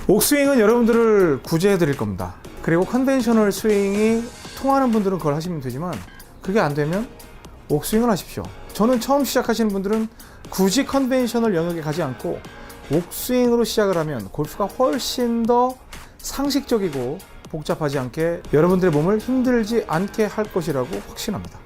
옥스윙은 여러분들을 구제해 드릴 겁니다. 그리고 컨벤셔널 스윙이 통하는 분들은 그걸 하시면 되지만 그게 안 되면 옥스윙을 하십시오. 저는 처음 시작하시는 분들은 굳이 컨벤셔널 영역에 가지 않고 옥스윙으로 시작을 하면 골프가 훨씬 더 상식적이고 복잡하지 않게 여러분들의 몸을 힘들지 않게 할 것이라고 확신합니다.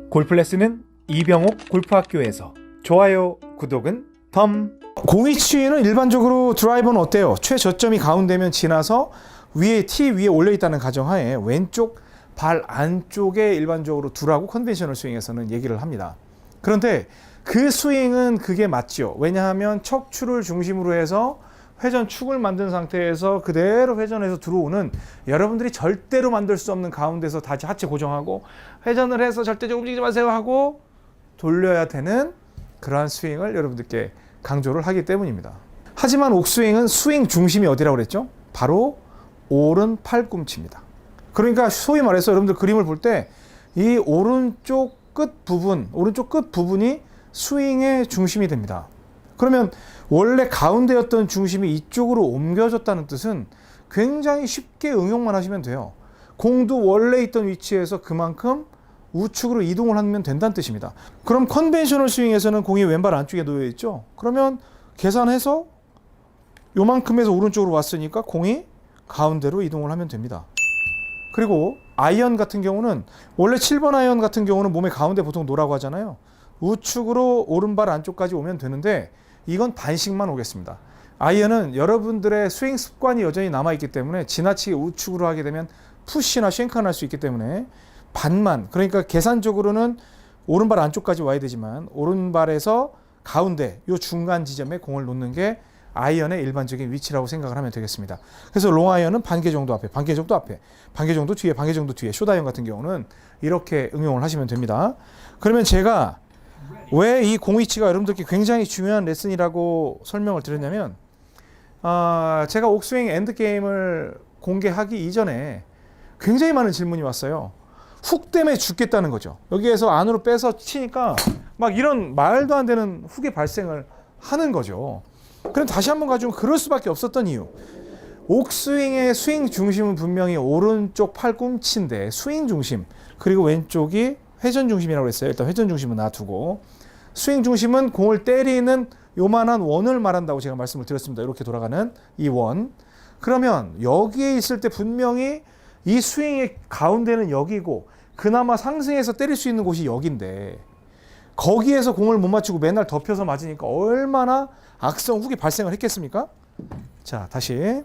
골프 레슨은 이병옥 골프학교에서. 좋아요, 구독은 덤. 공이 치는 일반적으로 드라이버는 어때요? 최저점이 가운데면 지나서 위에 티 위에 올려 있다는 가정하에 왼쪽 발 안쪽에 일반적으로 두라고 컨벤셔널 스윙에서는 얘기를 합니다. 그런데 그 스윙은 그게 맞죠. 왜냐하면 척추를 중심으로 해서 회전 축을 만든 상태에서 그대로 회전해서 들어오는, 여러분들이 절대로 만들 수 없는 가운데서 다시 하체 고정하고 회전을 해서 절대적으로 움직이지 마세요 하고 돌려야 되는 그러한 스윙을 여러분들께 강조를 하기 때문입니다. 하지만 옥스윙은 스윙 중심이 어디라고 그랬죠? 바로 오른 팔꿈치입니다. 그러니까 소위 말해서 여러분들 그림을 볼 때 이 오른쪽 끝 부분이 스윙의 중심이 됩니다. 그러면 원래 가운데였던 중심이 이쪽으로 옮겨졌다는 뜻은 굉장히 쉽게 응용만 하시면 돼요. 공도 원래 있던 위치에서 그만큼 우측으로 이동을 하면 된다는 뜻입니다. 그럼 컨벤셔널 스윙에서는 공이 왼발 안쪽에 놓여 있죠. 그러면 계산해서 요만큼에서 오른쪽으로 왔으니까 공이 가운데로 이동을 하면 됩니다. 그리고 아이언 같은 경우는 원래 7번 아이언 같은 경우는 몸의 가운데 보통 놓으라고 하잖아요. 우측으로 오른발 안쪽까지 오면 되는데 이건 반씩만 오겠습니다. 아이언은 여러분들의 스윙 습관이 여전히 남아있기 때문에 지나치게 우측으로 하게 되면 푸시나 쉔크가 날 수 있기 때문에 반만, 그러니까 계산적으로는 오른발 안쪽까지 와야 되지만 오른발에서 가운데 요 중간 지점에 공을 놓는 게 아이언의 일반적인 위치라고 생각을 하면 되겠습니다. 그래서 롱아이언은 반개 정도 앞에, 반개 정도 앞에, 반개 정도 뒤에, 반개 정도 뒤에, 숏아이언 같은 경우는 이렇게 응용을 하시면 됩니다. 그러면 제가 왜 이 공 위치가 여러분들께 굉장히 중요한 레슨이라고 설명을 드렸냐면, 제가 옥스윙 엔드게임을 공개하기 이전에 굉장히 많은 질문이 왔어요. 훅 때문에 죽겠다는 거죠. 여기에서 안으로 빼서 치니까 막 이런 말도 안 되는 훅이 발생을 하는 거죠. 그럼 다시 한번 가지고 그럴 수밖에 없었던 이유. 옥스윙의 스윙 중심은 분명히 오른쪽 팔꿈치인데 스윙 중심, 그리고 왼쪽이 회전 중심이라고 했어요. 일단 회전 중심은 놔두고 스윙 중심은 공을 때리는 요만한 원을 말한다고 제가 말씀을 드렸습니다. 이렇게 돌아가는 이 원. 그러면 여기에 있을 때 분명히 이 스윙의 가운데는 여기고 그나마 상승해서 때릴 수 있는 곳이 여기인데 거기에서 공을 못 맞추고 맨날 덮여서 맞으니까 얼마나 악성 훅이 발생을 했겠습니까? 자, 다시.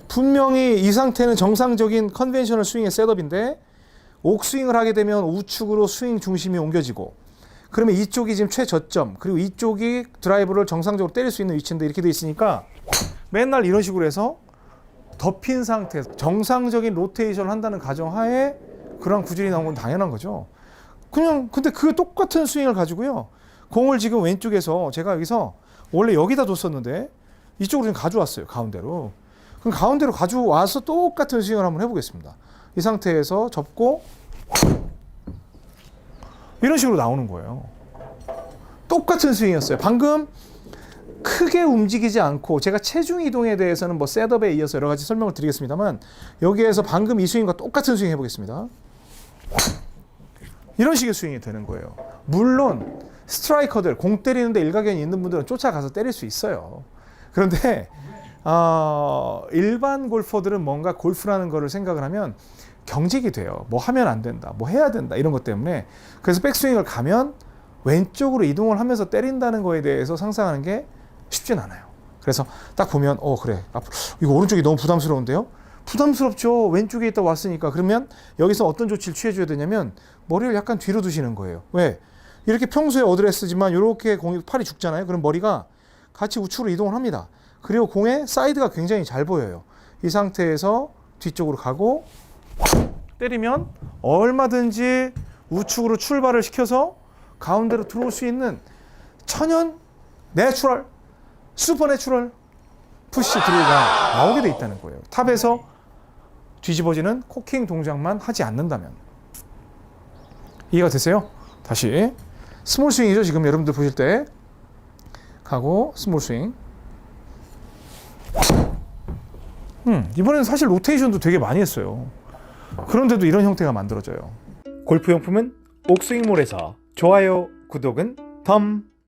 분명히 이 상태는 정상적인 컨벤셔널 스윙의 셋업인데 옥스윙을 하게 되면 우측으로 스윙 중심이 옮겨지고, 그러면 이쪽이 지금 최저점, 그리고 이쪽이 드라이브를 정상적으로 때릴 수 있는 위치인데 이렇게 돼 있으니까 맨날 이런 식으로 해서 덮인 상태에서 정상적인 로테이션을 한다는 가정하에 그런 구질이 나온 건 당연한 거죠. 근데 그 똑같은 스윙을 가지고요, 공을 지금 왼쪽에서 제가 여기서 원래 여기다 뒀었는데 이쪽으로 좀 가져왔어요. 가운데로. 그럼 가운데로 가져와서 똑같은 스윙을 한번 해보겠습니다. 이 상태에서 접고 이런 식으로 나오는 거예요. 똑같은 스윙이었어요. 방금 크게 움직이지 않고, 제가 체중 이동에 대해서는 뭐 셋업에 이어서 여러 가지 설명을 드리겠습니다만 여기에서 방금 이 스윙과 똑같은 스윙 해보겠습니다. 이런 식의 스윙이 되는 거예요. 물론 스트라이커들, 공 때리는데 일가견이 있는 분들은 쫓아가서 때릴 수 있어요. 그런데 일반 골퍼들은 뭔가 골프라는 거를 생각을 하면 경직이 돼요. 뭐 하면 안 된다, 뭐 해야 된다, 이런 것 때문에. 그래서 백스윙을 가면 왼쪽으로 이동을 하면서 때린다는 거에 대해서 상상하는 게 쉽진 않아요. 그래서 딱 보면 그래, 이거 오른쪽이 너무 부담스러운데요? 부담스럽죠. 왼쪽에 있다 왔으니까. 그러면 여기서 어떤 조치를 취해줘야 되냐면 머리를 약간 뒤로 두시는 거예요. 왜? 이렇게 평소에 어드레스지만 이렇게 공이 팔이 죽잖아요. 그럼 머리가 같이 우측으로 이동을 합니다. 그리고 공의 사이드가 굉장히 잘 보여요. 이 상태에서 뒤쪽으로 가고 때리면 얼마든지 우측으로 출발을 시켜서 가운데로 들어올 수 있는 천연 내추럴, 슈퍼 내추럴 푸시 드릴가 나오게 돼 있다는 거예요. 탑에서 뒤집어지는 코킹 동작만 하지 않는다면. 이해가 되세요? 다시 스몰 스윙이죠. 지금 여러분들 보실 때 하고 스몰 스윙. 이번에는 사실 로테이션도 되게 많이 했어요. 그런데도 이런 형태가 만들어져요. 골프용품은 옥스윙몰에서 좋아요, 구독은 덤.